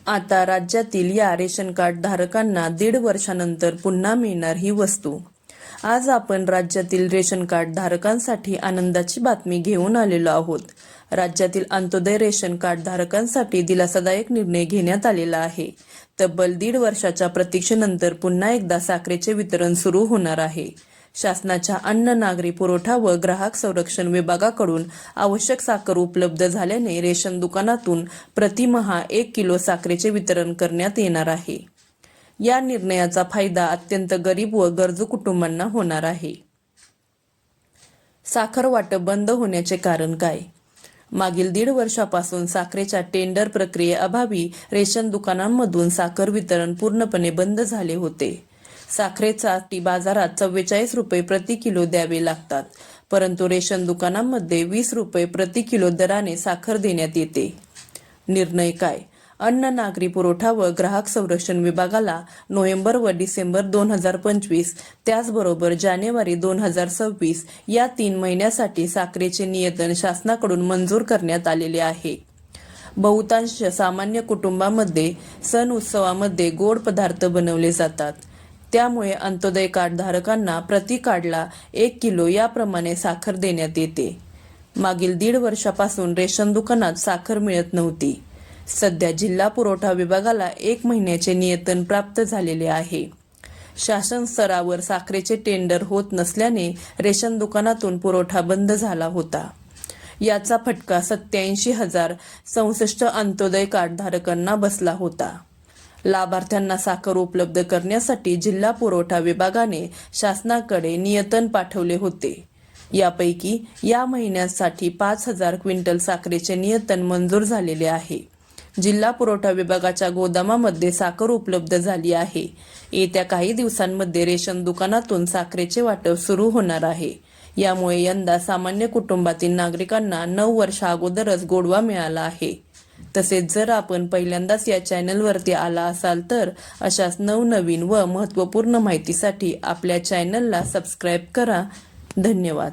आता राज्यातील या रेशन कार्ड धारकांना 1.5 वर्षानंतर पुन्हा मिळणार ही वस्तू। आज आपण राज्यातील रेशन कार्ड धारकांसाठी आनंदाची बातमी घेऊन आलेलो आहोत। राज्यातील अंत्योदय रेशन कार्ड धारकांसाठी दिलासादायक निर्णय घेण्यात आलेला आहे। तब्बल 1.5 वर्षाच्या प्रतीक्षेनंतर पुन्हा एकदा साखरेचे वितरण सुरू होणार आहे। शासनाच्या अन्न नागरी पुरवठा व ग्राहक संरक्षण विभागाकडून आवश्यक साखर उपलब्ध झाल्याने रेशन दुकानातून प्रतिमाह 1 किलो साखरेचे वितरण करण्यात येणार आहे। या निर्णयाचा फायदा अत्यंत गरीब व गरजू कुटुंबांना होणार आहे। साखर वाटप बंद होण्याचे कारण काय? मागील 1.5 वर्षापासून साखरेच्या टेंडर प्रक्रियेअभावी रेशन दुकानांमधून साखर वितरण पूर्णपणे बंद झाले होते। साखरेसाठी बाजारात 44 रुपये प्रति किलो द्यावे लागतात, परंतु रेशन दुकानांमध्ये 20 रुपये प्रति किलो दराने साखर देण्यात येते। निर्णय काय? अन्न नागरी पुरवठा व ग्राहक संरक्षण विभागाला नोव्हेंबर व डिसेंबर 2025 त्याचबरोबर जानेवारी 2026 या 3 महिन्यासाठी साखरेचे नियंत्रण शासनाकडून मंजूर करण्यात आलेले आहे। बहुतांश सामान्य कुटुंबामध्ये सण उत्सवामध्ये गोड पदार्थ बनवले जातात, त्यामुळे अंत्योदय कार्ड धारकांना प्रति कार्डला 1 किलो याप्रमाणे साखर देण्यात येते। मागील 1.5 वर्षापासून रेशन दुकानात साखर मिळत नव्हती। सध्या जिल्हा पुरवठा विभागाला 1 महिन्याचे नियंत्रण प्राप्त झालेले आहे। शासन स्तरावर साखरेचे टेंडर होत नसल्याने रेशन दुकानातून पुरवठा बंद झाला होता। याचा फटका 87,066 अंत्योदय कार्ड धारकांना बसला होता। लाभार्थ्यांना साखर उपलब्ध करण्यासाठी जिल्हा पुरवठा विभागाने शासनाकडे नियंत्रण पाठवले होते। यापैकी या महिन्यासाठी 5,000 क्विंटल साखरेचे नियंत्रण मंजूर झालेले आहे। जिल्हा पुरवठा विभागाच्या गोदामामध्ये साखर उपलब्ध झाली आहे। येत्या काही दिवसांमध्ये रेशन दुकानातून साखरेचे वाटप सुरू होणार आहे। यामुळे यंदा सामान्य कुटुंबातील नागरिकांना 9 वर्षा अगोदरच गोडवा मिळाला आहे। तसेच जर आपण पहिल्यांदाच या चॅनलवरती आला असाल तर अशाच नवनवीन व महत्त्वपूर्ण माहितीसाठी आपल्या चॅनलला सबस्क्राईब करा। धन्यवाद।